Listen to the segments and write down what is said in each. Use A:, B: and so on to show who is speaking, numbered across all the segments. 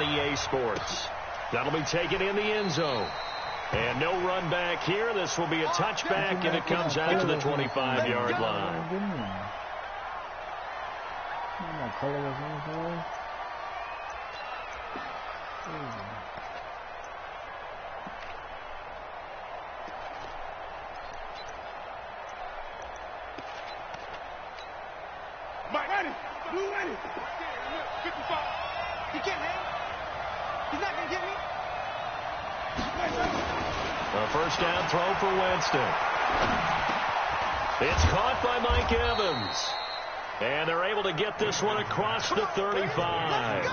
A: EA Sports. That'll be taken in the end zone. And no run back here. This will be a touchback, and it comes out to the 25-yard line.
B: Mike, ready. Blue ready. 55. He can't hang. He's not going to get me.
A: A first down throw for Winston. It's caught by Mike Evans. And they're able to get this one across the 35.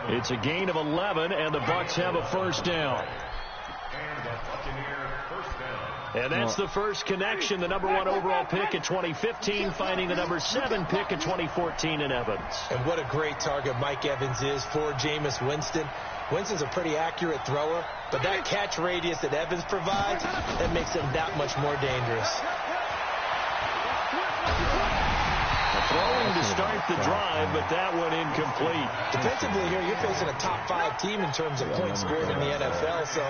A: It's a gain of 11, and the Bucs have a first down. And that's the first connection, the number 1 overall pick in 2015, finding the number 7 pick in 2014 in Evans.
C: And what a great target Mike Evans is for Jameis Winston. Winston's a pretty accurate thrower, but that catch radius that Evans provides, that makes him that much more dangerous.
A: Throwing to start the drive, but that one incomplete.
C: Defensively here, you're facing a top 5 team in terms of points scored in the NFL, so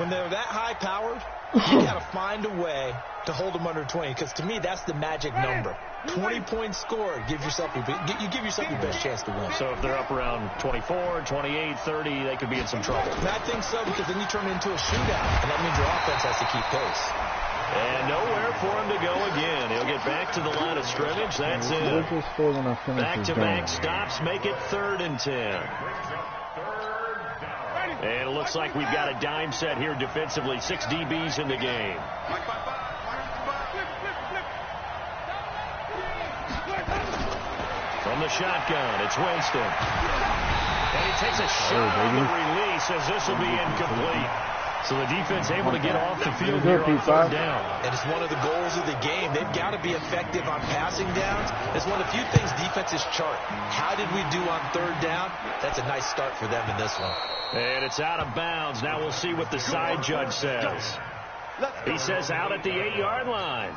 C: when they're that high-powered, you got to find a way to hold them under 20, because to me, that's the magic number. 20 points scored, you give yourself your best chance to win.
A: So if they're up around 24, 28, 30, they could be in some trouble.
C: And I think so, because then you turn it into a shootout, and that means your offense has to keep pace.
A: And nowhere for him to go again. He'll get back to the line of scrimmage. That's it. Back-to-back stops make it 3rd and 10. And it looks like we've got a dime set here defensively. 6 DBs in the game. From the shotgun, it's Winston. And he takes a shot on the release as this will be incomplete. So the defense able to get off the field here on 3rd down.
C: And it's one of the goals of the game. They've got to be effective on passing downs. It's one of the few things defenses chart. How did we do on 3rd down? That's a nice start for them in this one.
A: And it's out of bounds. Now we'll see what the side judge says. He says out at the 8-yard line.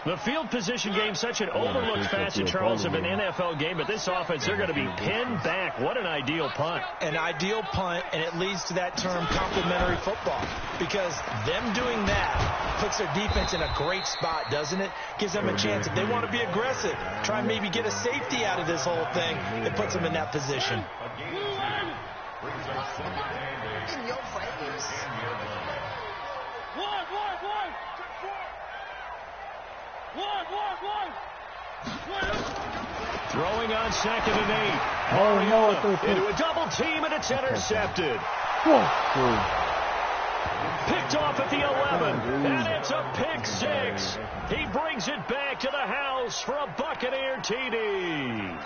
A: The field position game, such an overlooked facet, Charles, of an NFL game. But this offense, they're going to be pinned back. What an ideal punt.
C: An ideal punt, and it leads to that term complementary football. Because them doing that puts their defense in a great spot, doesn't it? Gives them a chance. If they want to be aggressive, try and maybe get a safety out of this whole thing, it puts them in that position.
B: In your face.
A: Throwing on 2nd and 8. Into a double team, and it's intercepted. Picked off at the 11, and it's a pick 6. He brings it back to the house for a Buccaneer TD.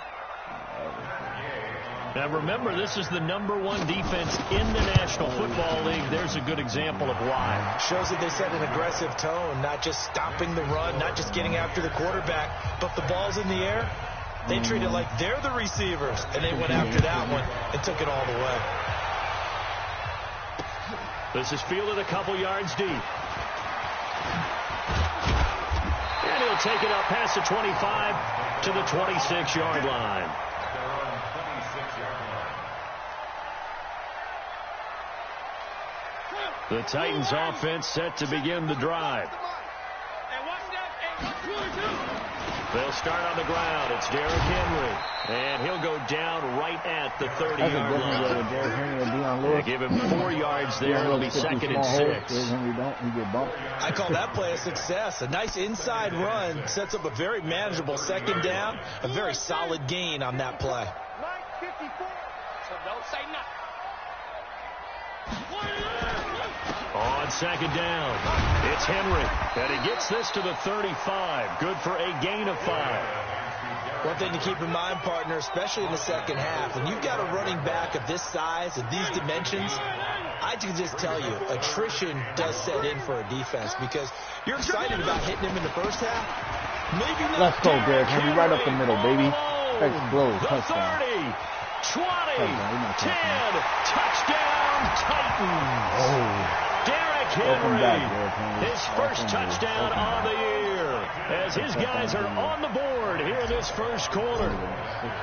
A: Now remember, this is the number 1 defense in the National Football League. There's a good example of why.
C: Shows that they set an aggressive tone, not just stopping the run, not just getting after the quarterback, but the ball's in the air. They treat it like they're the receivers, and they went after that one and took it all the way.
A: This is fielded a couple yards deep. And he'll take it up past the 25 to the 26-yard line. The Titans offense set to begin the drive. They'll start on the ground. It's Derrick Henry. And he'll go down right at the 30-yard line. They give him 4 yards there. It'll be 2nd and 6.
C: I call that play a success. A nice inside run sets up a very manageable 2nd down. A very solid gain on that play.
B: So don't say nothing.
A: On 2nd down, it's Henry, and he gets this to the 35. Good for a gain of 5.
C: One thing to keep in mind, partner, especially in the second half, when you've got a running back of this size, of these dimensions, I can just tell you, attrition does set in for a defense because you're excited about hitting him in the first half. Maybe not.
D: Let's go, Derrick Henry, right up the middle, baby. Explode, touchdown.
A: 30, 20, 10, touchdown, Titans. Derrick Henry, his first touchdown on the year. here as his guys are on the board here in this first quarter.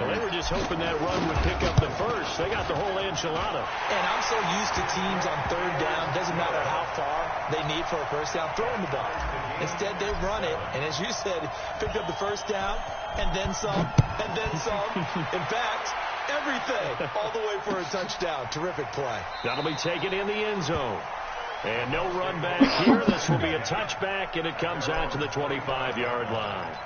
A: Well, they were just hoping that run would pick up the first. They got the whole enchilada.
C: And I'm so used to teams on third down, doesn't matter how far they need for a first down, throwing the ball. Instead, they run it, and as you said, picked up the first down, and then some, and then some. In fact, everything all the way for a touchdown. Terrific play.
A: That'll be taken in the end zone. And no run back here. This will be a touchback, and it comes out to the 25-yard line.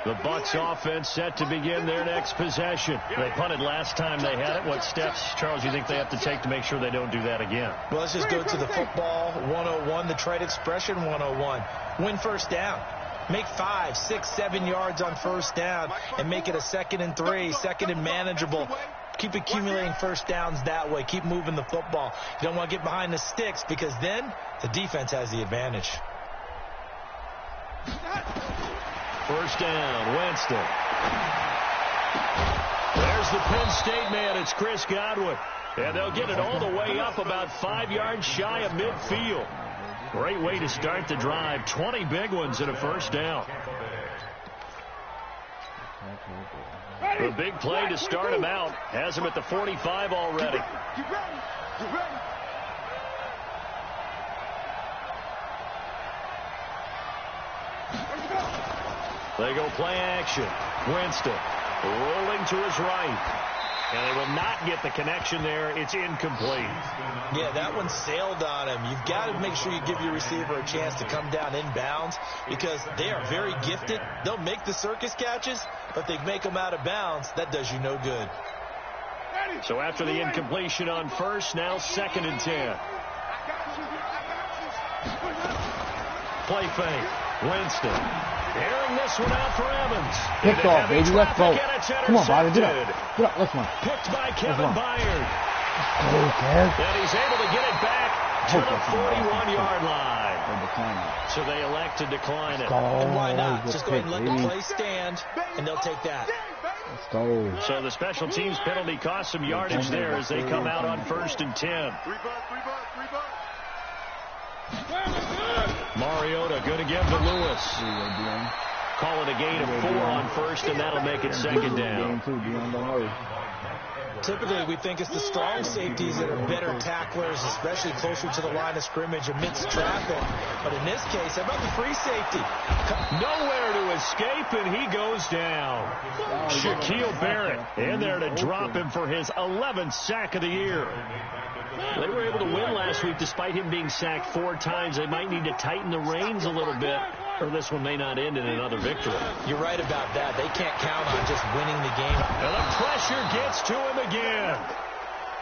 A: The Bucs offense set to begin their next possession. They punted last time they had it. What steps, Charles, you think they have to take to make sure they don't do that again?
C: Well, let's just go to the football 101, the trade expression 101. Win first down. Make 5, 6, 7 yards on first down and make it a 2nd and 3, 2nd and manageable. Keep accumulating first downs that way. Keep moving the football. You don't want to get behind the sticks because then the defense has the advantage.
A: First down, Winston. There's the Penn State man. It's Chris Godwin. And they'll get it all the way up about 5 yards shy of midfield. Great way to start the drive. 20 big ones and a first down. The big play to start him out. Has him at the 45 already. They go play action. Winston rolling to his right. And they will not get the connection there. It's incomplete.
C: Yeah, that one sailed on him. You've got to make sure you give your receiver a chance to come down inbounds because they are very gifted. They'll make the circus catches, but they make them out of bounds. That does you no good.
A: So after the incompletion on first, now 2nd and 10. Play fake. Winston. Airing this one out for Evans.
D: Picked off, baby. Let's go. Come on, Byron. Get up. Get up. Let's run.
A: Picked by Kevin Byard.
D: Okay.
A: And he's able to get it back to the 41-yard line. So they elect to decline it.
C: And why not? Just go ahead and let the play stand, and they'll take that.
D: Let's go.
A: So the special teams penalty cost some yardage there as they come out on 1st and 10. Mariota going to give to Lewis. Call it a gain of 4 on first, and that'll make it 2nd down.
C: Typically, we think it's the strong safeties that are better tacklers, especially closer to the line of scrimmage amidst traffic. But in this case, how about the free safety?
A: Nowhere to escape, and he goes down. Shaquille Barrett in there to drop him for his 11th sack of the year. They were able to win last week despite him being sacked 4 times. They might need to tighten the reins a little bit, or this one may not end in another victory.
C: You're right about that. They can't count on just winning the game.
A: And the pressure gets to him again.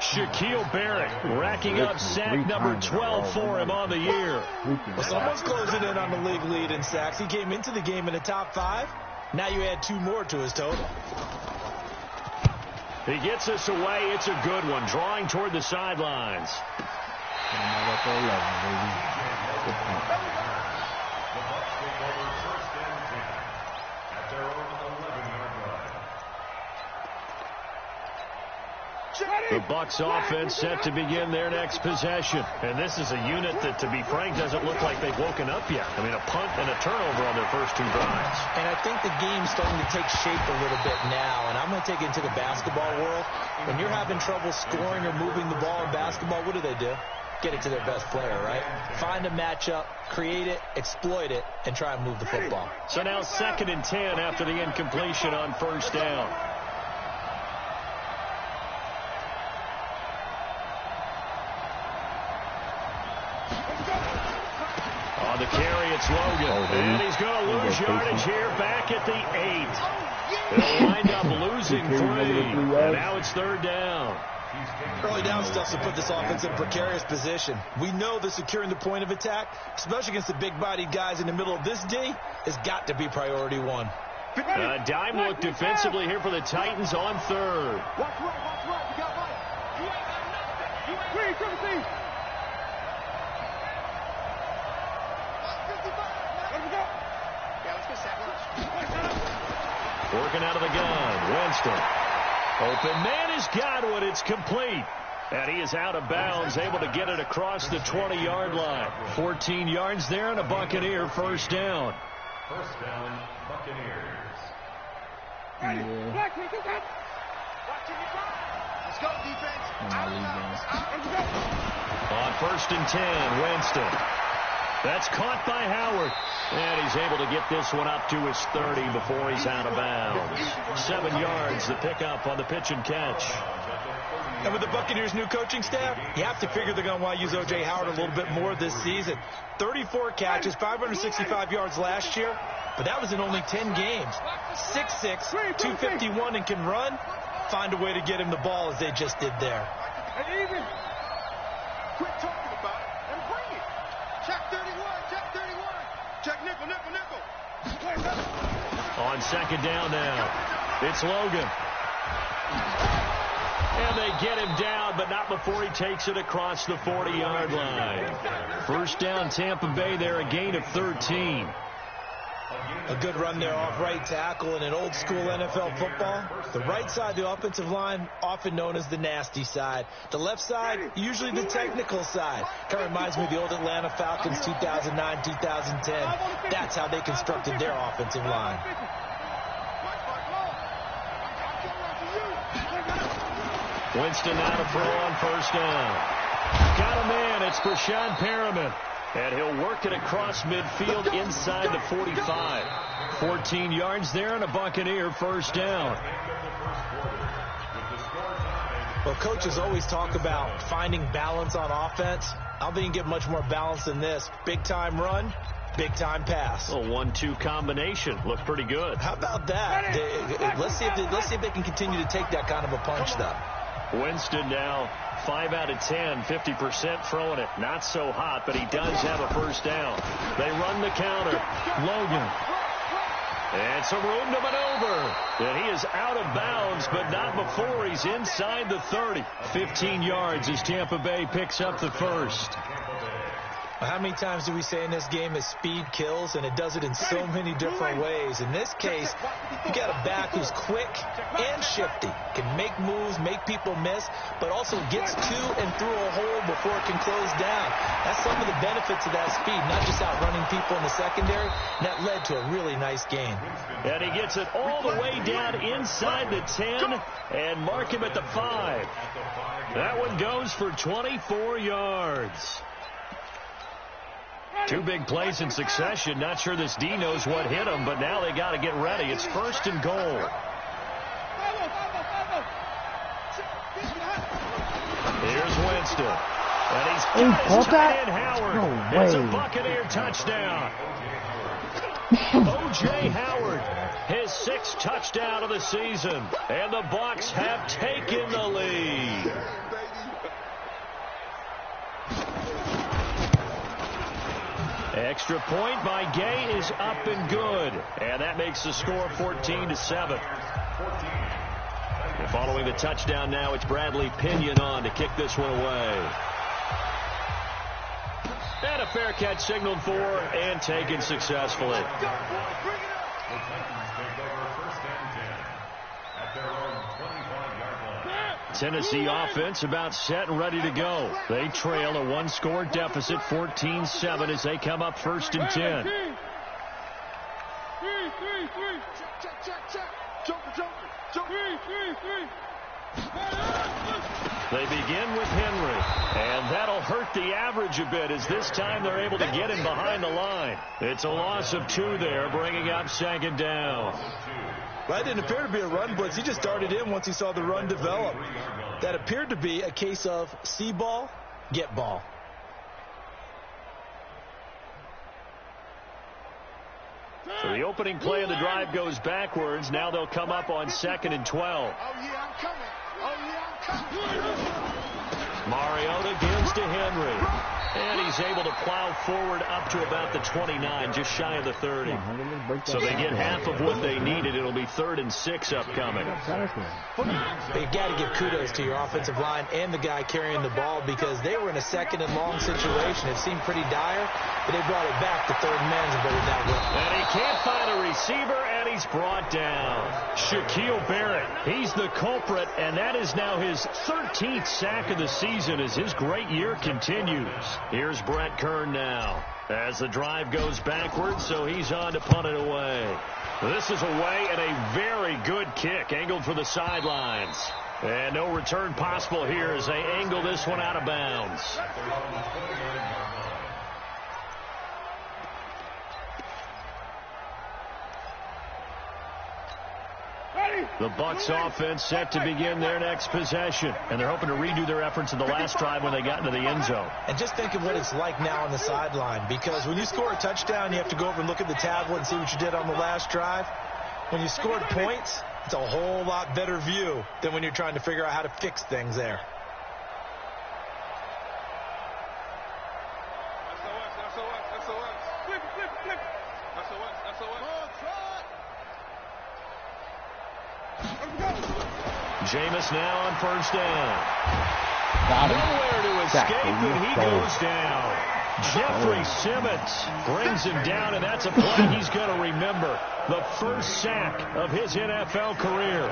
A: Shaquille Barrett racking up sack number 12 for him on the year.
C: Well, someone's closing in on the league lead in sacks. He came into the game in the top 5. Now you add 2 more to his total.
A: He gets us away. It's a good one. Drawing toward the sidelines. The Bucs offense set to begin their next possession. And this is a unit that, to be frank, doesn't look like they've woken up yet. I mean, a punt and a turnover on their first 2 drives.
C: And I think the game's starting to take shape a little bit now. And I'm going to take it into the basketball world. When you're having trouble scoring or moving the ball in basketball, what do? Get it to their best player, right? Find a matchup, create it, exploit it, and try and move the football.
A: So now 2nd and 10 after the incompletion on first down. On the carry, it's Logan. And he's going to lose yardage here back at the 8. They'll wind up losing 3. And now it's 3rd down.
C: Early down stuff to put this offense in a precarious position. We know that securing the point of attack, especially against the big-bodied guys in the middle of this D, has got to be priority 1.
A: Dime look defensively here for the Titans on 3rd.
B: Watch right. You got right. You ain't got nothing. You ain't ready, Timothy.
A: Working out of the gun. Winston. Open man is Godwin. It's complete. And he is out of bounds, able to get it across the 20-yard line. 14 yards there and a Buccaneer first down.
E: First down, Buccaneers.
D: Yeah.
B: Let's go, defense.
A: On 1st and 10, Winston. That's caught by Howard. And he's able to get this one up to his 30 before he's out of bounds. 7 yards, the pickup on the pitch and catch.
C: And with the Buccaneers' new coaching staff, you have to figure they're going to want to use O.J. Howard a little bit more this season. 34 catches, 565 yards last year, but that was in only 10 games. 6'6", 251, and can run. Find a way to get him the ball as they just did there.
B: And even quit talking about it and bring it. Check 31, check 31. Check nickel, nickel, nickel.
A: On 2nd down now, it's Logan. And they get him down, but not before he takes it across the 40-yard line. First down, Tampa Bay there, a gain of 13.
C: A good run there off right tackle in an old-school NFL football. The right side of the offensive line, often known as the nasty side. The left side, usually the technical side. Kind of reminds me of the old Atlanta Falcons 2009, 2010. That's how they constructed their offensive line.
A: Winston now to throw on first down. Got a man. It's Brashad Perriman. And he'll work it across midfield inside the 45. 14 yards there and a Buccaneer first down.
C: Well, coaches always talk about finding balance on offense. I don't think you can get much more balance than this. Big-time run, big-time pass.
A: A 1-2 combination. Looked pretty good.
C: How about that? Let's see if they can continue to take that kind of a punch, though.
A: Winston now 5 out of 10, 50% throwing it. Not so hot, but he does have a first down. They run the counter. Logan. And some room to maneuver. And he is out of bounds, but not before he's inside the 30. 15 yards as Tampa Bay picks up the first.
C: How many times do we say in this game is speed kills, and it does it in so many different ways. In this case, you got a back who's quick and shifty, can make moves, make people miss, but also gets to and through a hole before it can close down. That's some of the benefits of that speed, not just outrunning people in the secondary. And that led to a really nice game.
A: And he gets it all the way down inside the 10 and mark him at the 5. That one goes for 24 yards. 2 big plays in succession. Not sure this D knows what hit him, but now they got to get ready. It's 1st and goal. Here's Winston. And he's got his tight end Howard.
D: No way.
A: It's a Buccaneer touchdown. O.J. Howard, his 6th touchdown of the season. And the Bucs have taken the lead. Extra point by Gay is up and good. And that makes the score 14-7. And following the touchdown now, it's Bradley Pinion on to kick this one away. And a fair catch signaled for and taken successfully. Tennessee offense about set and ready to go. They trail a 1-score deficit, 14-7, as they come up 1st and 10. They begin with Henry, and that'll hurt the average a bit as this time they're able to get him behind the line. It's a loss of 2 there, bringing up 2nd down.
C: Well, that didn't appear to be a run blitz. He just darted in once he saw the run develop. That appeared to be a case of see ball, get ball.
A: So the opening play of the drive goes backwards. Now they'll come up on 2nd and 12. Mariota gives to Henry. And he's able to plow forward up to about the 29, just shy of the 30. So they get half of what they needed. It'll be 3rd and 6 upcoming.
C: You've got to give kudos to your offensive line and the guy carrying the ball because they were in a 2nd and long situation. It seemed pretty dire, but they brought it back to 3rd and manageable with that one.
A: And he can't find a receiver, and he's brought down. Shaquille Barrett, he's the culprit, and that is now his 13th sack of the season as his great year continues. Here's Brett Kern now as the drive goes backwards, so he's on to punt it away. This is away and a very good kick angled for the sidelines. And no return possible here as they angle this one out of bounds. The Bucs offense set to begin their next possession. And they're hoping to redo their efforts in the last drive when they got into the end zone.
C: And just think of what it's like now on the sideline. Because when you score a touchdown, you have to go over and look at the tablet and see what you did on the last drive. When you scored points, it's a whole lot better view than when you're trying to figure out how to fix things there.
A: Jameis now on 1st down. Nowhere to escape, and he goes down. Jeffrey Simmons brings him down, and that's a play he's going to remember. The first sack of his NFL career.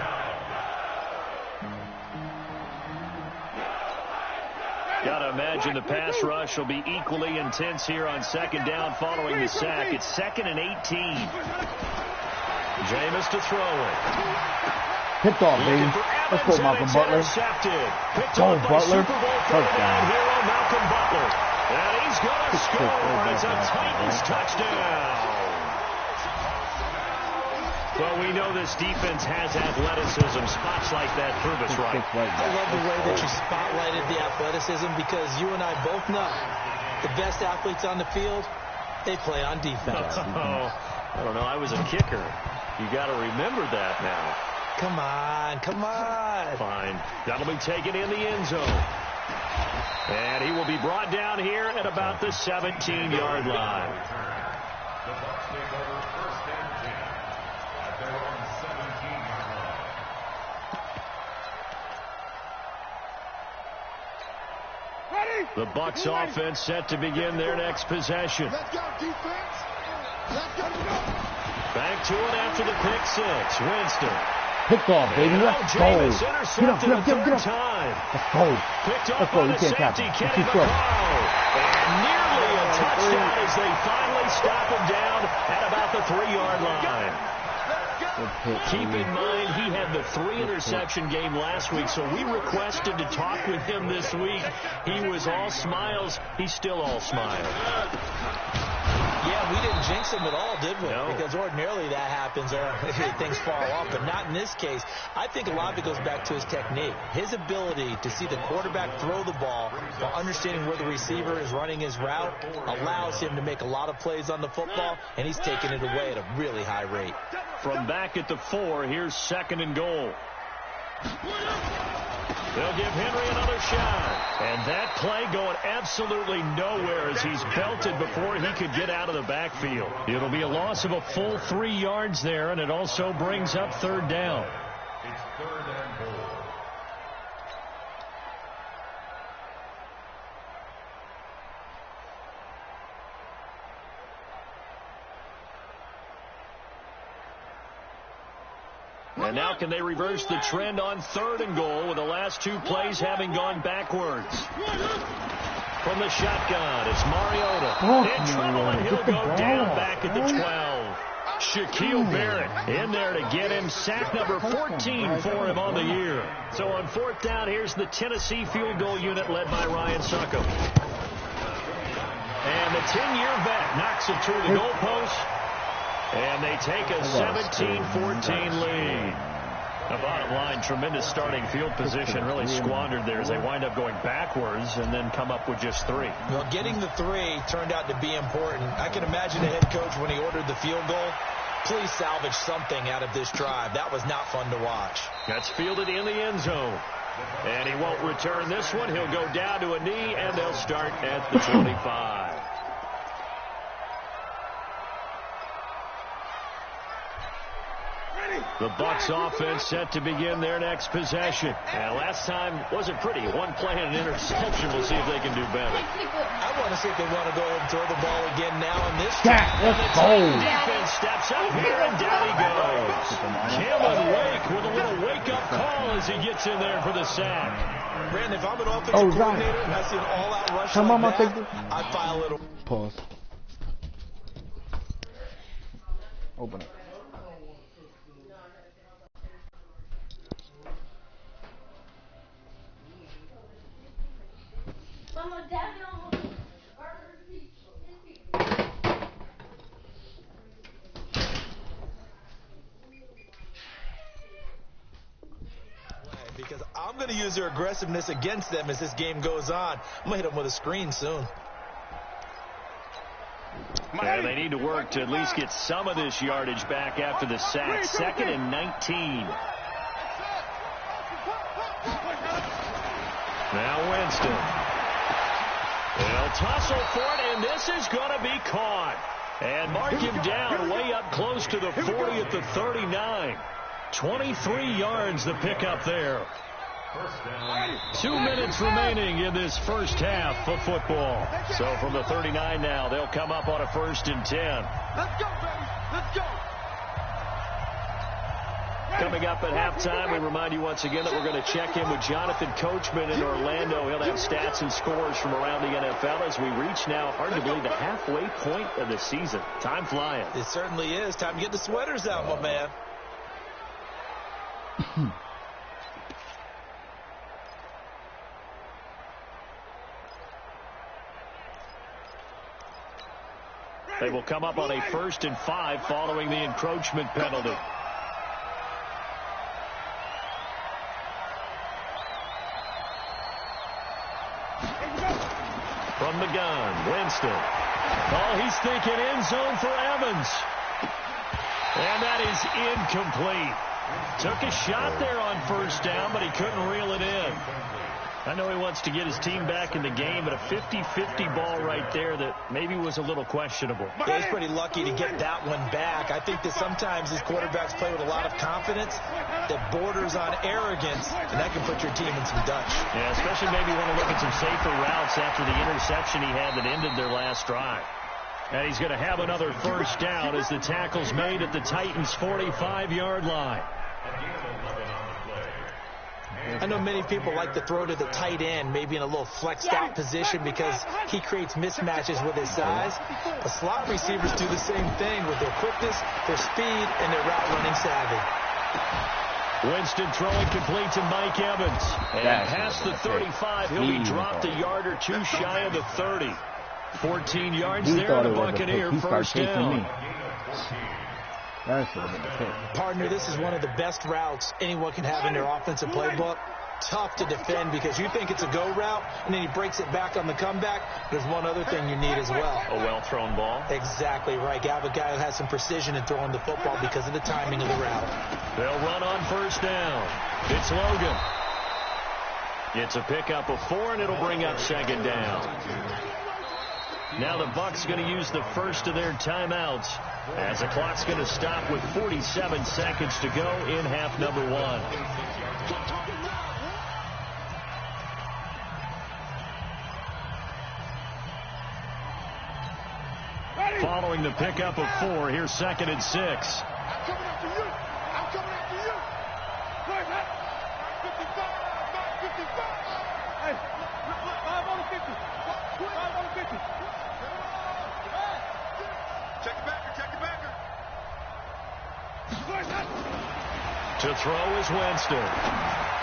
A: Got to imagine the pass rush will be equally intense here on 2nd down following the sack. It's 2nd and 18. Jameis to throw it.
D: Picked off, baby. Let's go, Malcolm Butler. Go, Butler. Touchdown.
A: Hero Malcolm Butler. And he's going to score. It's a Titans touchdown. Well, we know this defense has athleticism. Spots like that prove us right.
C: I love the way that you spotlighted the athleticism because you and I both know the best athletes on the field, they play on defense.
A: Oh, I don't know. I was a kicker. You got to remember that now.
C: Come on, come on.
A: Fine. That'll be taken in the end zone. And he will be brought down here at about the 17-yard line.
E: The Bucs take over 1st and 10 at their own 17-yard line.
A: The Bucs offense set to begin their next possession.
B: Let's go, defense. Let's go.
A: Back to it after the pick 6. Winston.
D: Picked off, baby. Let's go. Get up.
A: Let's go.
D: Picked off by the safety, Kenny Vaccaro.
A: And nearly a touchdown as they finally stop him down at about the 3-yard line. Keep in mind, he had the 3-interception game last week, so we requested to talk with him this week. He was all smiles. He's still all smiles.
C: Yeah, we didn't jinx him at all, did we?
A: No.
C: Because ordinarily that happens, things fall off, but not in this case. I think a lot of it goes back to his technique. His ability to see the quarterback throw the ball while understanding where the receiver is running his route allows him to make a lot of plays on the football, and he's taking it away at a really high rate.
A: From back at the 4, here's 2nd and goal. They'll give Henry another shot. And that play going absolutely nowhere as he's belted before he could get out of the backfield. It'll be a loss of a full 3 yards there, and it also brings up 3rd down.
E: It's 3rd and goal.
A: And now can they reverse the trend on 3rd and goal with the last 2 plays having gone backwards? From the shotgun, it's Mariota. In trouble, and he'll go down back at the 12. Shaquille Barrett in there to get him. Sack number 14 for him on the year. So on 4th down, here's the Tennessee field goal unit led by Ryan Succop. And the 10-year vet knocks it through the goalpost. And they take a 17-14 lead. The bottom line, tremendous starting field position, really squandered there as they wind up going backwards and then come up with just 3.
C: Well, getting the 3 turned out to be important. I can imagine the head coach when he ordered the field goal. Please salvage something out of this drive. That was not fun to watch.
A: That's fielded in the end zone. And he won't return this one. He'll go down to a knee, and they'll start at the 25. The Bucs offense set to begin their next possession. And last time wasn't pretty. One play and an interception. We'll see if they can do better.
C: I want to see if they want to go ahead and throw the ball again now in this
D: Let's go.
A: Defense steps up here, and down he goes. Cameron Wake with a little wake-up call as he gets in there for the sack.
C: Brandon, if I'm an offensive coordinator and I see an all-out rush like that, I file a little.
D: Pause. Open it.
C: Because I'm going to use their aggressiveness against them as this game goes on. I'm going to hit them with a screen soon.
A: And they need to work to at least get some of this yardage back after the sack. 2nd and 19. Now Winston. They'll tussle for it, and this is going to be caught. And mark him down way up close to the 40 at the 39. 23 yards the pickup there. 2 minutes remaining in this first half of football. So from the 39 now, they'll come up on a 1st and 10.
B: Let's go, baby. Let's go.
A: Coming up at halftime, we remind you once again that we're going to check in with Jonathan Coachman in Orlando. He'll have stats and scores from around the NFL as we reach now, hard to believe, the halfway point of the season. Time flying.
C: It certainly is. Time to get the sweaters out, my man.
A: They will come up on a 1st and 5 following the encroachment penalty. From the gun, Winston. Oh, he's thinking end zone for Evans. And that is incomplete. Took a shot there on 1st down, but he couldn't reel it in. I know he wants to get his team back in the game, but a 50-50 ball right there that maybe was a little questionable.
C: Yeah, he's pretty lucky to get that one back. I think that sometimes these quarterbacks play with a lot of confidence that borders on arrogance, and that can put your team in some Dutch.
A: Yeah, especially maybe want to look at some safer routes after the interception he had that ended their last drive. And he's going to have another 1st down as the tackle's made at the Titans' 45-yard line.
C: I know many people like to throw to the tight end, maybe in a little flexed out position because he creates mismatches with his size. The slot receivers do the same thing with their quickness, their speed, and their route running savvy.
A: Winston throwing complete to Mike Evans. And past the 35, he'll be dropped a yard or two shy of the 30. 14 yards there, the Buccaneer 1st down.
C: Partner, this is one of the best routes anyone can have in their offensive playbook. Tough to defend because you think it's a go route, and then he breaks it back on the comeback. There's one other thing you need as well.
A: A well-thrown ball.
C: Exactly right. You have a guy who has some precision in throwing the football because of the timing of the route.
A: They'll run on 1st down. It's Logan. It's a pickup of 4, and it'll bring up 2nd down. Now the Bucs going to use the first of their timeouts as the clock's going to stop with 47 seconds to go in half number 1. Following the pickup of 4, here's 2nd and 6.
B: I'm coming after you. I'm coming after you. Where's that? 55. Hey, 5 on the 50. 5 on the 50. Check the backer. Check the backer. Where's that?
A: To throw is Winston.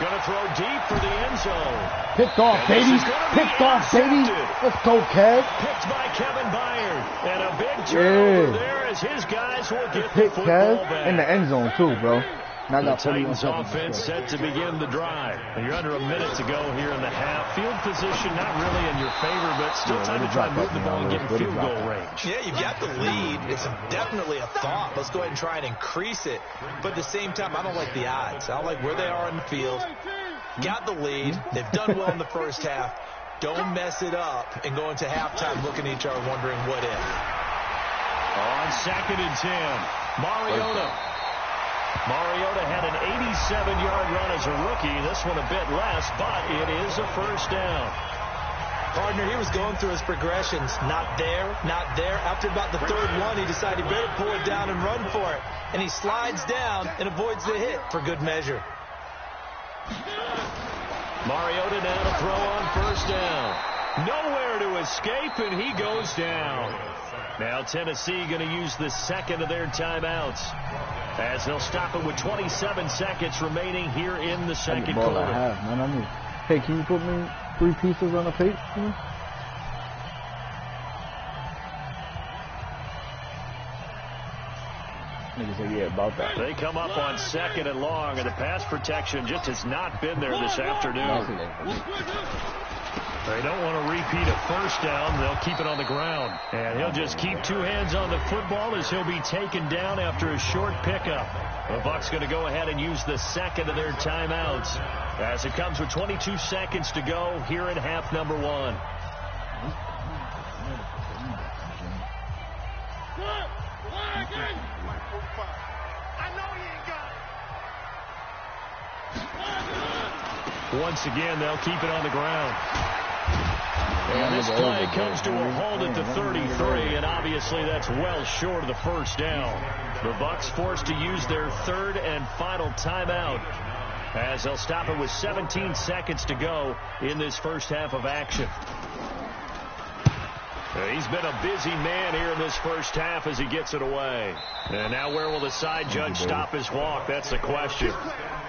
A: Going to throw deep for the end zone.
D: Picked off, baby. Picked off, baby. Let's go, Kev.
A: Picked by Kevin Byard. And a big turnover there as his guys will get the football back.
D: In the end zone, too, bro. Now
A: the Titans offense set to begin the drive. And you're under a minute to go here in the half. Field position not really in your favor, but still time to try and move the ball and get in field goal range.
C: Yeah, you've got the lead. It's definitely a thought. Let's go ahead and try and increase it. But at the same time, I don't like the odds. I don't like where they are in the field. got the lead. They've done well in the first half. Don't mess it up and go into halftime looking at each other wondering what if.
A: On 2nd and 10, Mariota had an 87-yard run as a rookie. This one a bit less, but it is a first down.
C: Partner, he was going through his progressions. Not there, not there. After about the third one, he decided he better pull it down and run for it. And he slides down and avoids the hit for good measure.
A: Mariota now to throw on first down. Nowhere to escape, and he goes down. Now Tennessee going to use the second of their timeouts, as they'll stop it with 27 seconds remaining here in the second quarter.
D: Hey, can you put me 3 pieces on a plate? Niggas say, yeah, about that.
A: They come up on 2nd and long, and the pass protection just has not been there this afternoon. They don't want to repeat a first down. They'll keep it on the ground. And he'll just keep 2 hands on the football as he'll be taken down after a short pickup. The Bucs going to go ahead and use the second of their timeouts, as it comes with 22 seconds to go here in half number 1. Once again, they'll keep it on the ground. And this play comes to a halt at the 33, and obviously that's well short of the first down. The Bucs forced to use their third and final timeout, as they'll stop it with 17 seconds to go in this first half of action. He's been a busy man here in this first half as he gets it away. And now where will the side judge stop his walk? That's the question.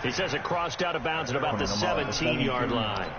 A: He says it crossed out of bounds at about the 17-yard line.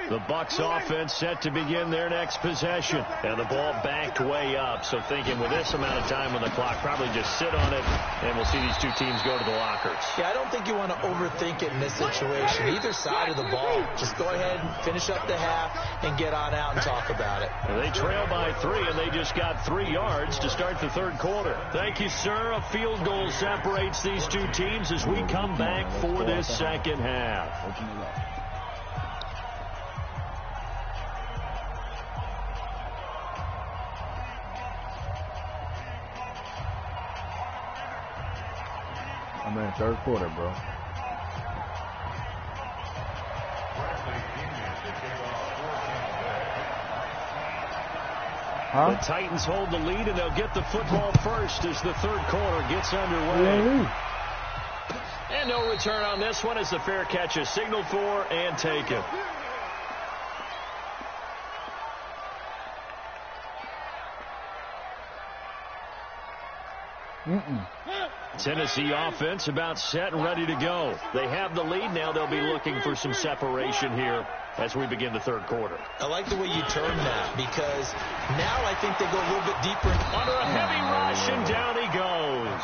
A: The Bucs offense set to begin their next possession. And the ball backed way up. So thinking with this amount of time on the clock, probably just sit on it, and we'll see these two teams go to the lockers.
C: Yeah, I don't think you want to overthink it in this situation. Either side of the ball. Just go ahead and finish up the half and get on out and talk about it.
A: And they trail by 3, and they just got 3 yards to start the third quarter. Thank you, sir. A field goal separates these two teams as we come back for this second half.
D: I'm in the third quarter, bro.
A: The Titans hold the lead, and they'll get the football first as the third quarter gets underway. And no return on this one as the fair catch is signaled for and taken. Tennessee offense about set and ready to go. They have the lead. Now they'll be looking for some separation here as we begin the third quarter.
C: I like the way you term that, because now I think they go a little bit deeper.
A: Under a heavy rush, and down he goes.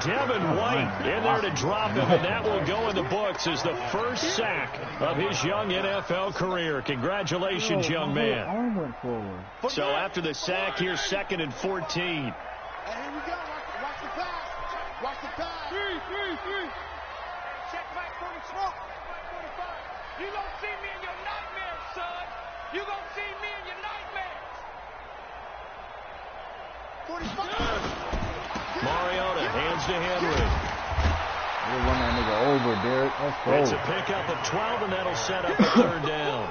A: Devin White in there to drop him, and that will go in the books as the first sack of his young NFL career. Congratulations, young man. So after the sack, here's 2nd and 14.
B: And here we go. Watch the pass. Watch the pass. 3. Check back for the smoke. 45. You don't see me in your nightmares, son. You gonna see me in your nightmares. 45.
A: Mariota hands to Henry.
D: We'll run that nigga over, Derek.
A: It's a pickup of 12, and that'll set up a third down.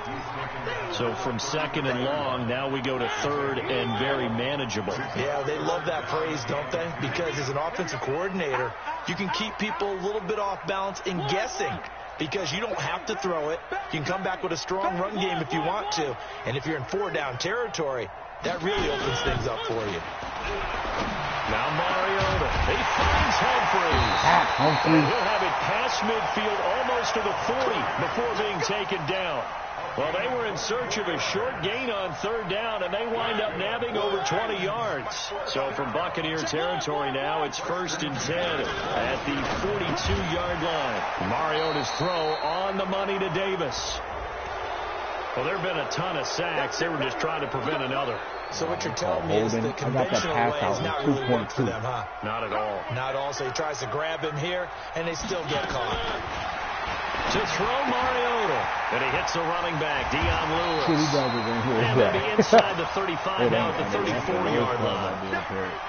A: So from 2nd and long, now we go to 3rd and very manageable.
C: Yeah, they love that phrase, don't they? Because as an offensive coordinator, you can keep people a little bit off balance in guessing, because you don't have to throw it. You can come back with a strong run game if you want to. And if you're in 4-down territory, that really opens things up for you.
A: Now Mariota, he finds Humphries. He'll have it past midfield, almost to the 40 before being taken down. Well, they were in search of a short gain on third down, and they wind up nabbing over 20 yards. So from Buccaneer territory now, it's 1st and 10 at the 42-yard line. Mariota's throw on the money to Davis. Well, there have been a ton of sacks. They were just trying to prevent another.
C: So what you're telling me is the conventional way is not really working for them, huh?
A: Not at all.
C: Not at all. So he tries to grab him here, and they still get caught.
A: To throw Mariota. And he hits the running back, Dion Lewis.
D: Shit, he does it in here.
A: And they'll be inside the 35 now at the 34-yard line.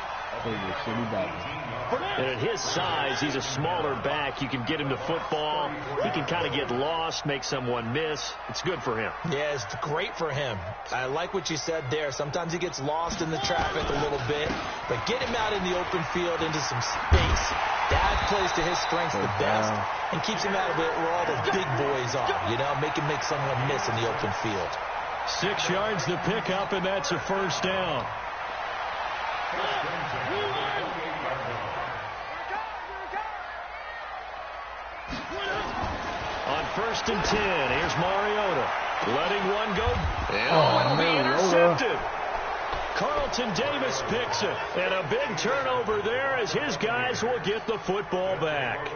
A: And at his size, he's a smaller back. You can get him to football. He can kind of get lost, make someone miss. It's good for him.
C: Yeah, it's great for him. I like what you said there. Sometimes he gets lost in the traffic a little bit, but get him out in the open field into some space. That plays to his strengths the best and keeps him out of it where all the big boys are, you know, make him make someone miss in the open field.
A: 6 yards to pick up, and that's a first down. On 1st and 10, here's Mariota. Letting one go. And it'll be intercepted. Carlton Davis picks it. And a big turnover there as his guys will get the football back.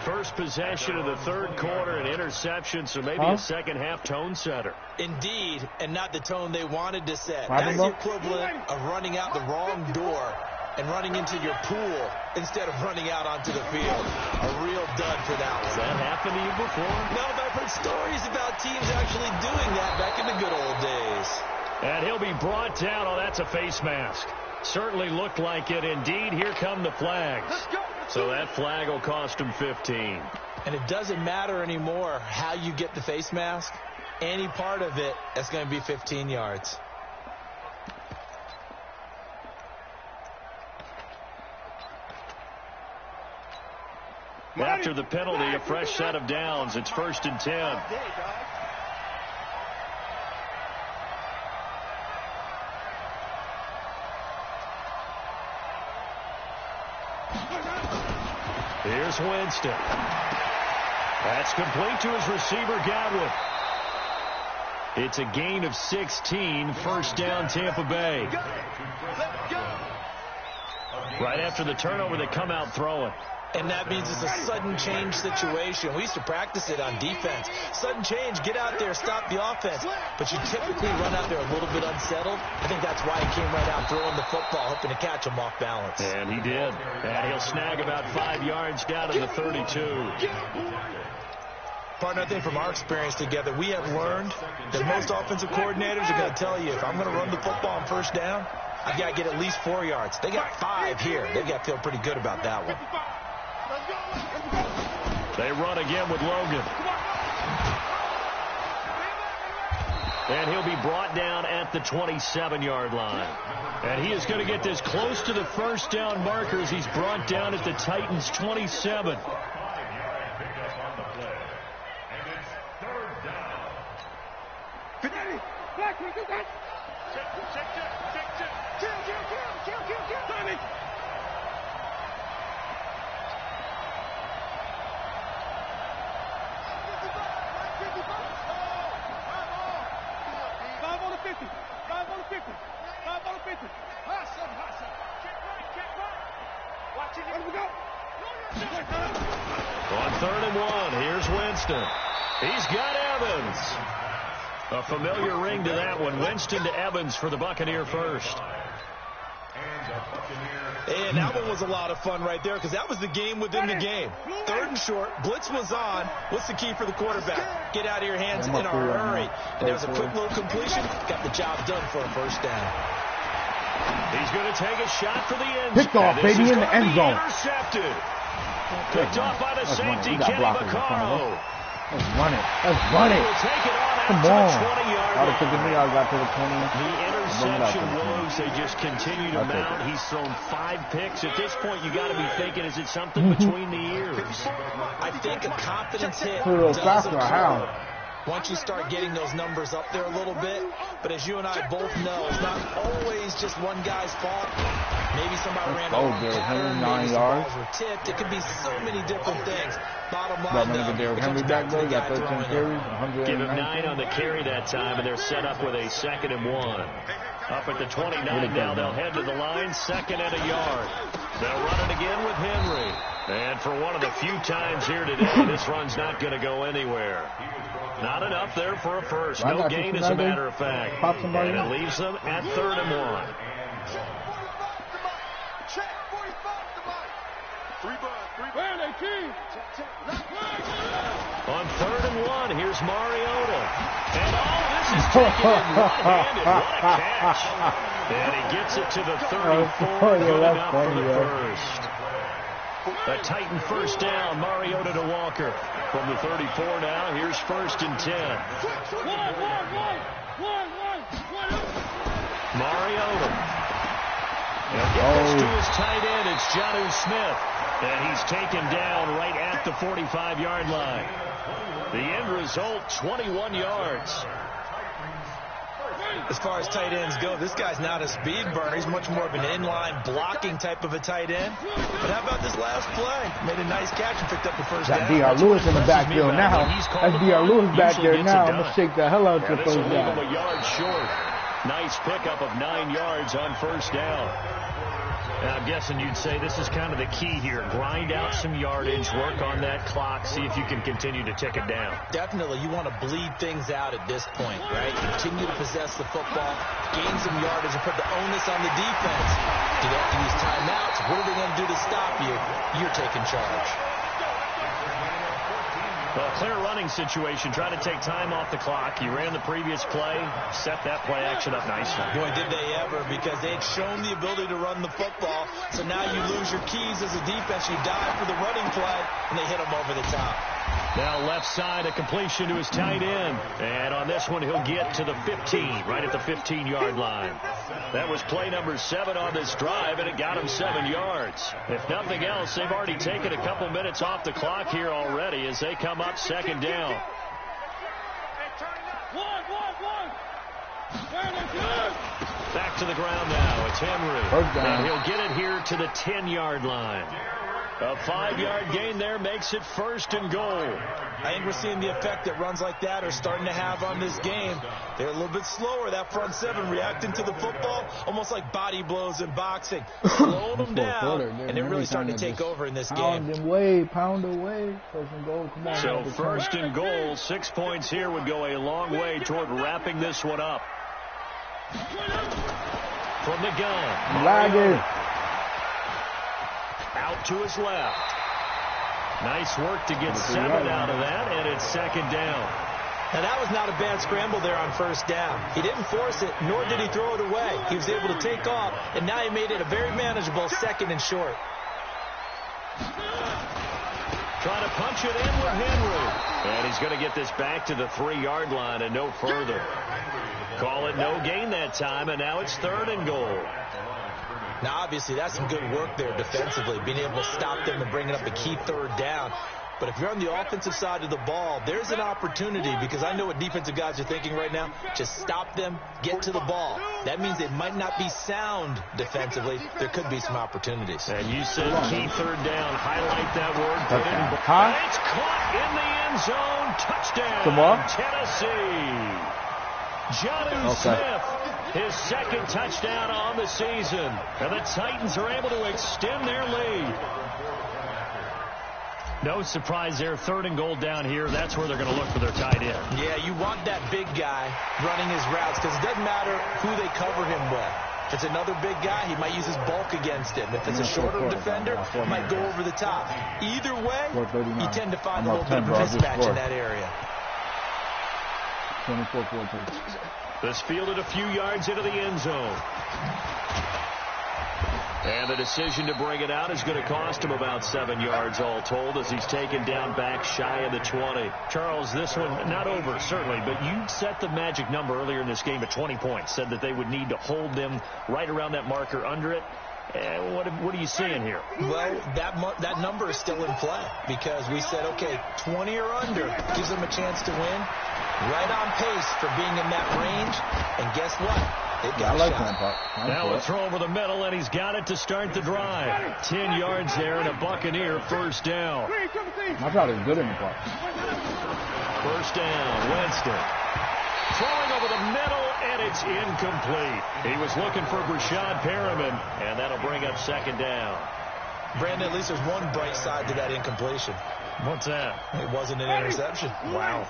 A: First possession of the third quarter, an interception, so maybe a second-half tone setter.
C: Indeed, and not the tone they wanted to set. That's the equivalent of running out the wrong door and running into your pool instead of running out onto the field. A real dud for that one.
A: Has that happened to you before?
C: No, but I've heard stories about teams actually doing that back in the good old days.
A: And he'll be brought down. Oh, that's a face mask. Certainly looked like it. Indeed, here come the flags. So that flag will cost him 15.
C: And it doesn't matter anymore how you get the face mask. Any part of it, that's going to be 15 yards.
A: After the penalty, a fresh set of downs. It's 1st and 10. Here's Winston. That's complete to his receiver, Godwin. It's a gain of 16. First down, Tampa Bay. Right after the turnover, they come out throwing.
C: And that means it's a sudden change situation. We used to practice it on defense. Sudden change, get out there, stop the offense. But you typically run out there a little bit unsettled. I think that's why he came right out throwing the football, hoping to catch him off balance.
A: And he did. And he'll snag about 5 yards down to the 32.
C: Partner, I think from our experience together, we have learned that most offensive coordinators are going to tell you, if I'm going to run the football on first down, I've got to get at least 4 yards. They got 5 here. They've got to feel pretty good about that one.
A: They run again with Logan. And he'll be brought down at the 27-yard line. And he is going to get this close to the first down markers. He's brought down at the Titans' 27. On 3rd and 1, here's Winston. He's got Evans. A familiar ring to that one. Winston to Evans for the Buccaneer first.
C: And that one was a lot of fun right there because that was the game within the game. 3rd and short, blitz was on. What's the key for the quarterback? Get out of your hands in a hurry. And there was a quick little completion. Got the job done for a first down.
A: He's going to take a shot for the end
D: zone. Picked off, baby, in the end zone.
A: Intercepted. Picked off by the safety, Kenny Vaccaro.
D: Let's run it. Let's run it.
A: Take it on
D: Come on.
A: the 20-yard line.
D: I got to the 20.
A: The interception woes, they just continue to mount. He's thrown 5 picks. At this point, you got to be thinking, is it something between the ears?
C: I think a confidence hit
D: a little
C: does
D: faster,
C: occur once you start getting those numbers up there a little bit. But as you and I both know, it's not always just one guy's fault. Maybe somebody ran over the pattern, maybe some balls were tipped. It could be so many different things. Bottom line, though, it comes back to the guy throwing it.
A: Give him 9 on the carry that time, and they're set up with a 2nd and 1. Up at the 29 now, they'll head to the line, 2nd and a yard. They'll run it again with Henry. And for one of the few times here today, this run's not going to go anywhere. Not enough there for a first. No gain, as a matter of fact. And it leaves them at 3rd and 1. On 3rd and 1, here's Mariota. And this is taken in one-handed. What a catch. And he gets it to the 34, good enough for the first. A Titan first down, Mariota to Walker. From the 34 now, here's 1st and 10. Mariota. He'll get this to his tight end. It's Jonnu Smith. And he's taken down right at the 45-yard line. The end result, 21 yards.
C: As far as tight ends go, this guy's not a speed burner. He's much more of an inline blocking type of a tight end. But how about this last play? Made a nice catch and picked up the first down.
D: Got D.R. Lewis in the backfield now. That's D.R. Lewis back there now. I'm going to shake the hell out of the first down.
A: A yard short. Nice pickup of 9 yards on first down. And I'm guessing you'd say this is kind of the key here. Grind out some yardage, work on that clock, see if you can continue to tick it down.
C: Definitely. You want to bleed things out at this point, right? Continue to possess the football, gain some yardage, and put the onus on the defense. Do they have to use timeouts? What are they going to do to stop you? You're taking charge.
A: Well, clear running situation. Try to take time off the clock. You ran the previous play, set that play action up nicely.
C: Boy, did they ever, because they had shown the ability to run the football. So now you lose your keys as a defense. You dive for the running play, and they hit them over the top.
A: Now left side, a completion to his tight end. And on this one, he'll get to the 15, right at the 15-yard line. That was play number 7 on this drive, and it got him 7 yards. If nothing else, they've already taken a couple minutes off the clock here already as they come up 2nd down. Back to the ground now. It's Henry. And he'll get it here to the 10-yard line. A 5-yard gain there makes it 1st and goal.
C: I think we're seeing the effect that runs like that are starting to have on this game. They're a little bit slower, that front 7, reacting to the football, almost like body blows in boxing. Slowing them down, and they're really starting to take over in this game.
D: Pound away. 1st and goal. Come on,
A: so 1st and goal, 6 points here would go a long way toward wrapping this one up. From the gun.
D: Lagging.
A: Out to his left. Nice work to get 7 out of that, and it's 2nd down.
C: Now, that was not a bad scramble there on 1st down. He didn't force it, nor did he throw it away. He was able to take off, and now he made it a very manageable 2nd and short.
A: Trying to punch it in with Henry. And he's going to get this back to the 3-yard line and no further. Call it no gain that time, and now it's 3rd and goal.
C: Now, obviously, that's some good work there defensively, being able to stop them and bringing up a key 3rd down. But if you're on the offensive side of the ball, there's an opportunity, because I know what defensive guys are thinking right now. Just stop them, get to the ball. That means it might not be sound defensively. There could be some opportunities.
A: And you said key 3rd down. Highlight that word. Put it in. It's caught in the end zone. Touchdown, Tennessee. Jonnu Smith, his 2nd touchdown on the season. And the Titans are able to extend their lead. No surprise there. 3rd and goal down here. That's where they're going to look for their tight end.
C: Yeah, you want that big guy running his routes, because it doesn't matter who they cover him with. If it's another big guy, he might use his bulk against him. If it's a shorter defender, he might go over the top. Either way, you tend to find a little bit of a mismatch in that area.
D: 24-14.
A: This fielded a few yards into the end zone. And the decision to bring it out is going to cost him about 7 yards all told, as he's taken down back shy of the 20. Charles, this one not over, certainly, but you set the magic number earlier in this game at 20 points, said that they would need to hold them right around that marker under it. What are you seeing here?
C: Well, that number is still in play, because we said, okay, 20 or under gives them a chance to win. Right on pace for being in that range. And guess what? It got
D: I like
C: shot.
D: that part.
A: Now a throw over the middle, and he's got it to start the drive. 10 yards there and a Buccaneer first down.
D: My shot is good in the park.
A: First down, Winston. Throwing over the middle, and it's incomplete. He was looking for Brashad Perriman, and that'll bring up second down.
C: Brandon, at least there's one bright side to that incompletion.
A: What's that?
C: It wasn't an interception.
A: Wow.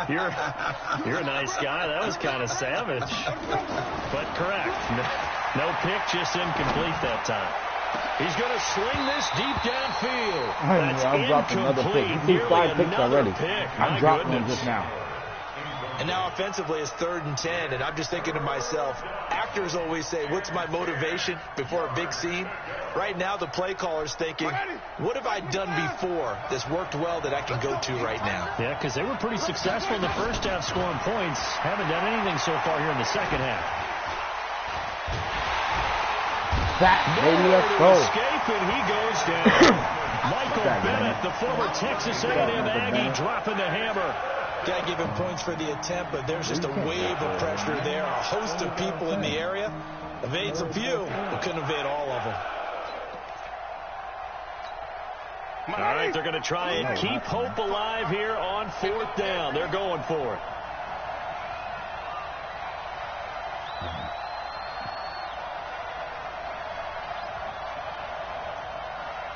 A: You're a nice guy. That was kind of savage. But correct. No pick, just incomplete that time. He's going to sling this deep downfield. That's incomplete. Nearly another pick.
D: I dropped one just now.
C: And now offensively it's 3rd and 10, and I'm just thinking to myself, actors always say, what's my motivation before a big scene? Right now the play caller's thinking, what have I done before that's worked well that I can go to right now?
A: Yeah, because they were pretty successful in the first half scoring points. Haven't done anything so far here in the second half.
D: That, baby, let's go.
A: Escape, and he goes down. Michael Bennett, the former Texas A&M Aggie, dropping the hammer.
C: Got to give him points for the attempt, but there's just a wave of pressure there. A host of people in the area. Evades a few, but couldn't evade all of them.
A: All right, they're going to try and keep hope alive here on 4th down. They're going for it.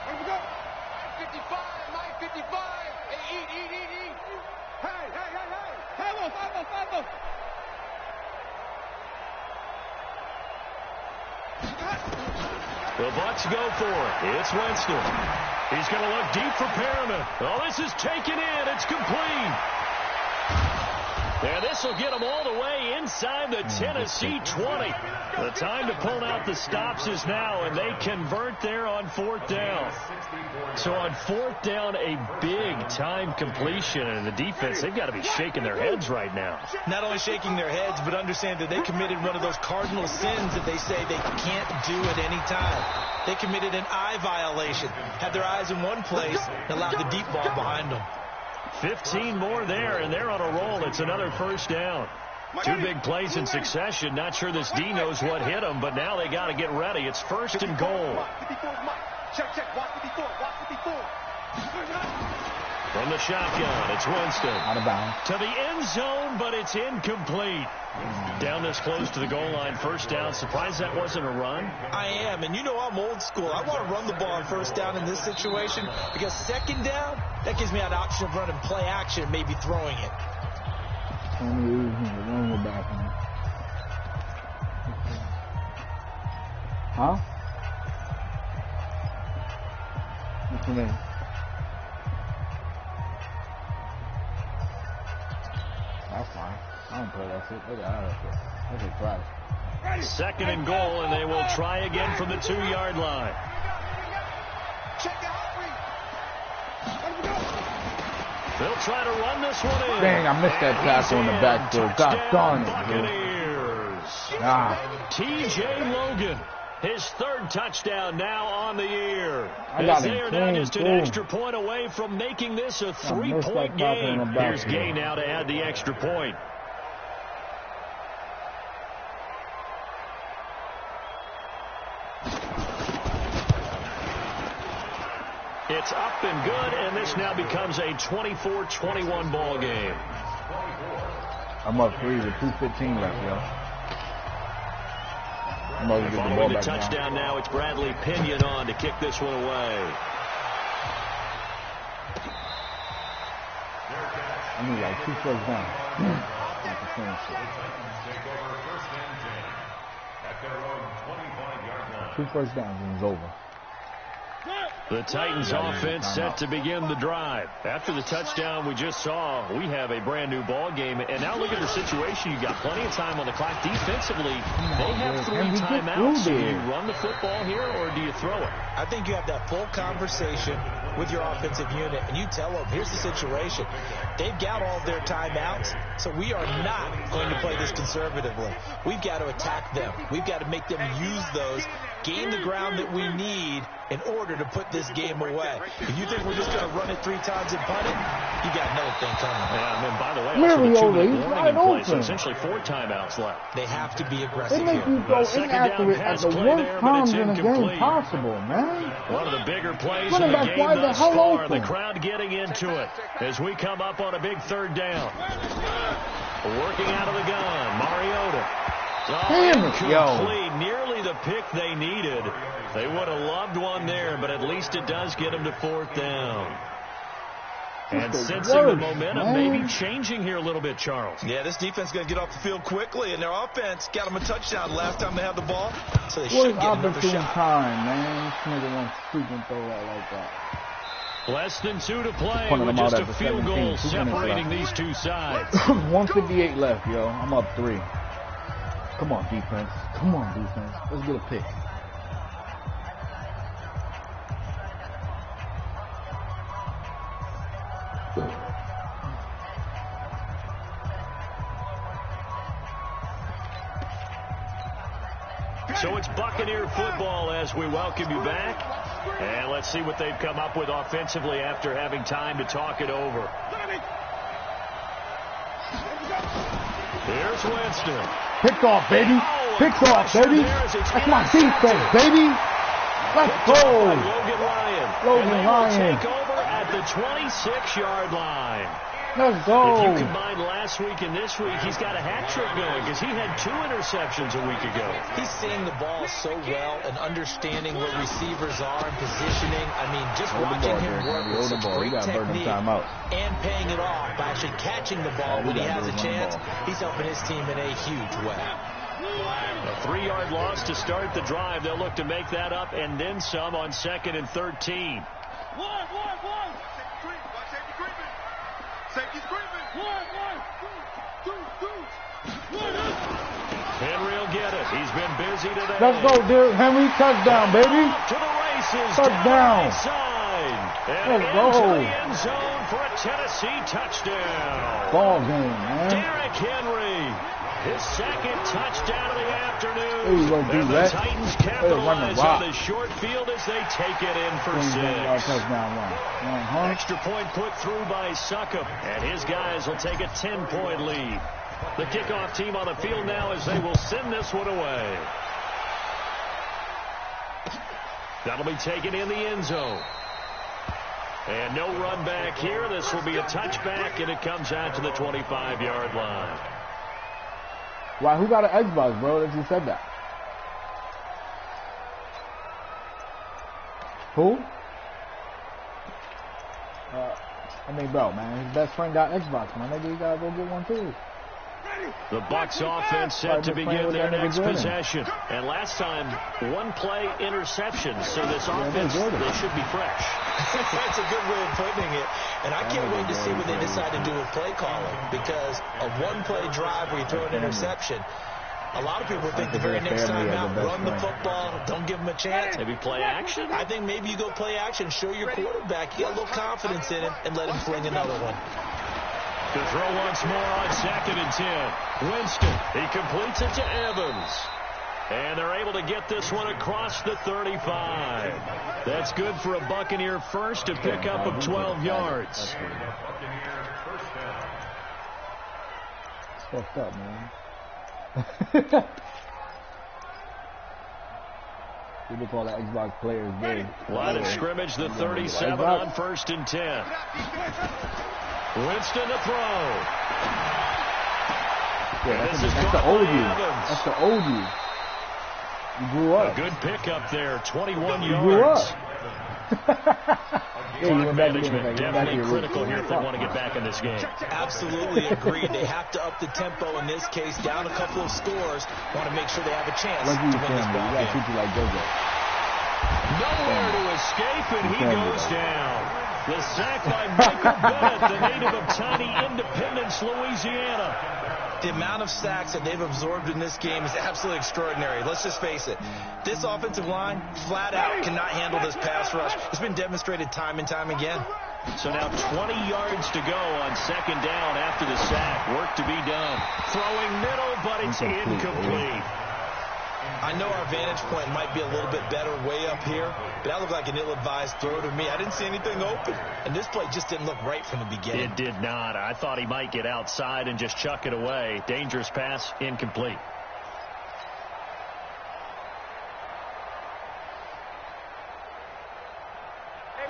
B: Here we go. 55, Mike 55. Hey, eat. Hey. Vamos.
A: The Bucs go for it. It's Winston. He's going to look deep for Perriman. Oh, this is taken in. It's complete. And this will get them all the way inside the Tennessee 20. The time to pull out the stops is now, and they convert there on 4th down. So on 4th down, a big-time completion, and the defense, they've got to be shaking their heads right now.
C: Not only shaking their heads, but understand that they committed one of those cardinal sins that they say they can't do at any time. They committed an eye violation, had their eyes in one place, and allowed the deep ball behind them.
A: 15 more there, and they're on a roll. It's another first down. 2 big plays in succession. Not sure this D knows what hit them, but now they got to get ready. It's 1st and goal.
B: Check. Watch the before.
A: From the shotgun, it's Winston.
D: Out of bounds.
A: To the end zone, but it's incomplete. Down this close to the goal line, first down. Surprised that wasn't a run?
C: I am, and you know I'm old school. I want to run the ball on 1st down in this situation because 2nd down, that gives me an option of running play action and maybe throwing it.
D: Huh? What's your name? That's fine. I don't play that shit. Look at that shit. That's a trash.
A: 2nd and goal, and they will try again from the 2-yard line. They'll try to run this one in.
D: Dang, I missed that tackle in the backfield. God darn it, dude.
A: T.J. Logan, his 3rd touchdown now on the year.
D: I got
A: As they are now just an extra point away from making this a 3-point game. Here's Gay now to add the extra point. It's up and good, and this now becomes a 24-21 ball game.
D: I'm up 3 with 2:15 left, yo. I'm about to get the ball
A: Following the
D: back
A: touchdown now, it's Bradley Pinion on to kick this one away.
D: I need like 2 first downs.
E: Take over 1st and 10 at their own 25-yard line.
D: 2 first downs and it's over.
A: The Titans offense set to begin the drive. After the touchdown we just saw, we have a brand new ball game. And now look at the situation. You got plenty of time on the clock. Defensively, they have 3 timeouts. Do you run the football here or do you throw it?
C: I think you have that full conversation with your offensive unit, and you tell them, here's the situation. They've got all of their timeouts, so we are not going to play this conservatively. We've got to attack them. We've got to make them use those gain the ground that we need in order to put this game away. If you think we're just going to run it 3 times and punt it, you got another thing coming.
A: Yeah, and then, by the way, also the 2-minute warning in place, so essentially 4 timeouts left.
C: They have to be aggressive
D: here. They make you go inaccurate at the worst times in the game possible, man.
A: One of the bigger plays in the game thus far. The crowd getting into it as we come up on a big 3rd down. Working out of the gun, Mariota.
D: Damn it,
A: incomplete. Nearly the pick they needed. They would have loved one there, but at least it does get them to 4th down. And sensing the momentum maybe changing here a little bit, Charles.
C: Yeah, this defense is going to get off the field quickly, and their offense got them a touchdown last time they had the ball. So they should get another shot.
D: Time, man. This nigga won't freaking throw that like that.
A: Less than 2 to play with just a field goal separating these two sides.
D: 1:58 left, yo. I'm up 3. Come on, defense. Come on, defense. Let's get a pick.
A: So it's Buccaneer football as we welcome you back. And let's see what they've come up with offensively after having time to talk it over. Here's Winston.
D: Pick off, baby. Pick off, baby. That's my defense, baby. Let's go.
A: Logan Ryan. Take over at the 26-yard line.
D: Let's go.
A: If you combine last week and this week, he's got a hat trick going because he had 2 interceptions a week ago.
C: He's seeing the ball so well and understanding what receivers are and positioning. I mean, just watching him work with such great technique and paying it off by actually catching the ball when he has a chance. He's helping his team in a huge way.
A: A 3-yard loss to start the drive. They'll look to make that up and then some on 2nd and 13. Henry will get it. He's been busy today.
D: Let's go, dude. Henry, touchdown, baby.
A: To the races.
D: Touchdown.
A: Let's go. Into the end zone for a Tennessee touchdown.
D: Ball game, man.
A: Derrick Henry. His 2nd touchdown of the afternoon.
D: There you go,
A: and the Titans capitalize on the short field as they take it in for 6. Extra point put through by Succop, and his guys will take a 10-point lead. The kickoff team on the field now as they will send this one away. That'll be taken in the end zone. And no run back here. This will be a touchback, and it comes out to the 25-yard line.
D: Why, who got an Xbox, bro, that you said that? Who? I mean, bro, man, his best friend got Xbox, man. Maybe he gotta go get one, too.
A: The Bucs offense set to begin their next possession. And last time, 1-play interception. So this offense, they should be fresh.
C: That's a good way of putting it. And I can't wait to see what they decide to do with play calling. Because a 1-play drive where you throw an interception, a lot of people think the very next time out, run the football, don't give them a chance.
A: Maybe play action?
C: I think maybe you go play action, show your quarterback, you got a little confidence in him, and let him fling another one.
A: To throw once more on 2nd and 10. Winston, he completes it to Evans. And they're able to get this one across the 35. That's good for a Buccaneer first to pick up of 12 yards.
D: It's fucked up, man. People call that Xbox players game.
A: Line of scrimmage, the 37 on 1st and 10. Winston to throw.
D: Yeah, that's the old you. That's the old you. You grew up.
A: A good pickup there, 21 yards.
D: You grew up.
A: Clock management definitely critical here if they want to get back in this game.
C: Absolutely agreed. They have to up the tempo in this case, down a couple of scores. Want to make sure they have a chance to win this ball game.
D: Treat you like JoJo.
A: Nowhere to escape, and he goes down. The sack by Michael Bennett, the native of tiny Independence, Louisiana.
C: The amount of sacks that they've absorbed in this game is absolutely extraordinary. Let's just face it. This offensive line, flat out, cannot handle this pass rush. It's been demonstrated time and time again.
A: So now 20 yards to go on 2nd down after the sack. Work to be done. Throwing middle, but it's incomplete.
C: I know our vantage point might be a little bit better way up here, but that looked like an ill-advised throw to me. I didn't see anything open, and this play just didn't look right from the beginning.
A: It did not. I thought he might get outside and just chuck it away. Dangerous pass, incomplete.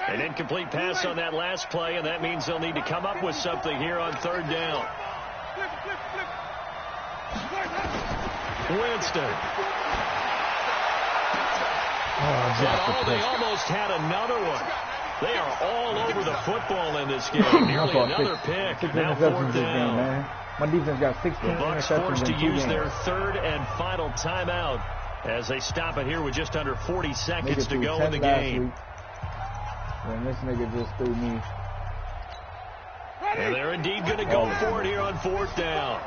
A: An incomplete pass on that last play, and that means they'll need to come up with something here on third down. Winston. They almost had another one. They are all over the football in this game. Nearly another pick. Now fourth down.
D: My defense got 16
A: the Bucs forced to use their third and final timeout as they stop it here with just under 40 seconds to go in the game.
D: And this nigga just threw me.
A: And they're indeed going to go for it here on fourth down.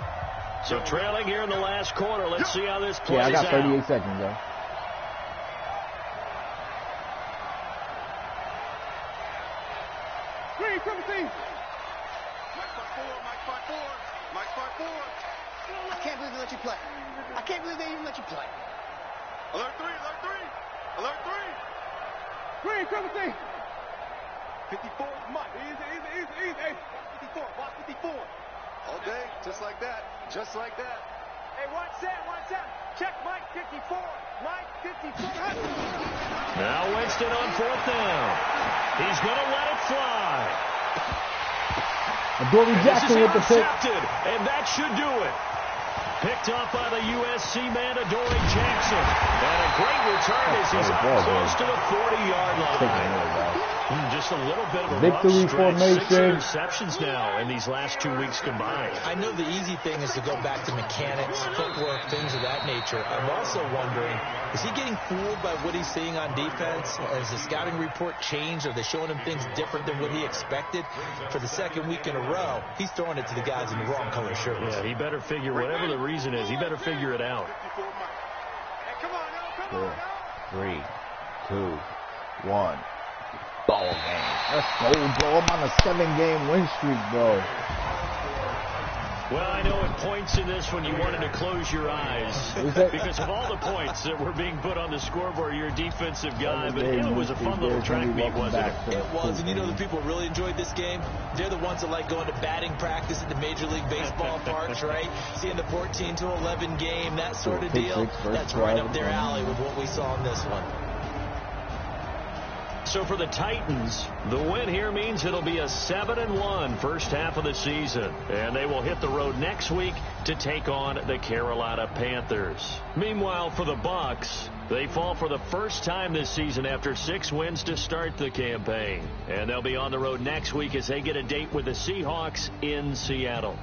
A: So trailing here in the last quarter. Let's see how this plays out.
D: Yeah, I got 38 seconds, though.
B: I can't believe they let you play. I can't believe they even let you play. Alert 3, alert 3. Alert 3. 54, Mike. Easy. 54, watch 54. Okay, just like that. Just like that. Hey, watch that. Check Mike 54. Mike 54.
A: Now Winston on fourth down. He's going to let it fly.
D: Adoree Jackson with the pick.
A: And that should do it. Picked off by the USC man, Adoree Jackson. And a great return as he's close to the 40-yard line. Just a little bit of a
D: victory formation.
A: 6 interceptions now in these last 2 weeks combined.
C: I know the easy thing is to go back to mechanics, footwork, things of that nature. I'm also wondering, is he getting fooled by what he's seeing on defense? Has the scouting report changed? Are they showing him things different than what he expected? For the second week in a row, he's throwing it to the guys in the wrong color shirts.
A: Yeah, he better figure, whatever the reason is, he better figure it out.
D: 4, 3, 2, 1. Ball game. Let's go, bro. I'm on a 7-game win streak, bro.
A: Well, I know at points in this when you wanted to close your eyes because of all the points that were being put on the scoreboard, you're a defensive guy, but it was a fun little track meet, wasn't it?
C: It was, and you know the people really enjoyed this game? They're the ones that like going to batting practice at the Major League Baseball parks, right? Seeing the 14-11 game, that sort of deal. That's right up their alley with what we saw in this one.
A: So for the Titans, the win here means it'll be a 7-1 first half of the season. And they will hit the road next week to take on the Carolina Panthers. Meanwhile, for the Bucs, they fall for the first time this season after 6 wins to start the campaign. And they'll be on the road next week as they get a date with the Seahawks in Seattle.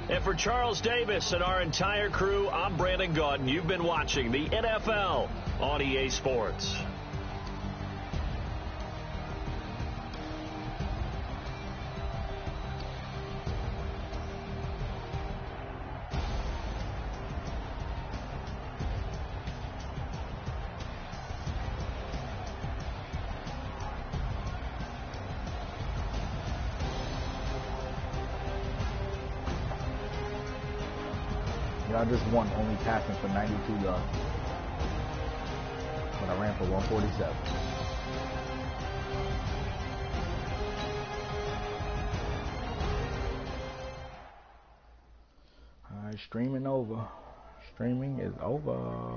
A: And for Charles Davis and our entire crew, I'm Brandon Gaudin. You've been watching the NFL on EA Sports.
D: I just won only passing for 92 yards. But I ran for 147. Alright, streaming over. Streaming is over.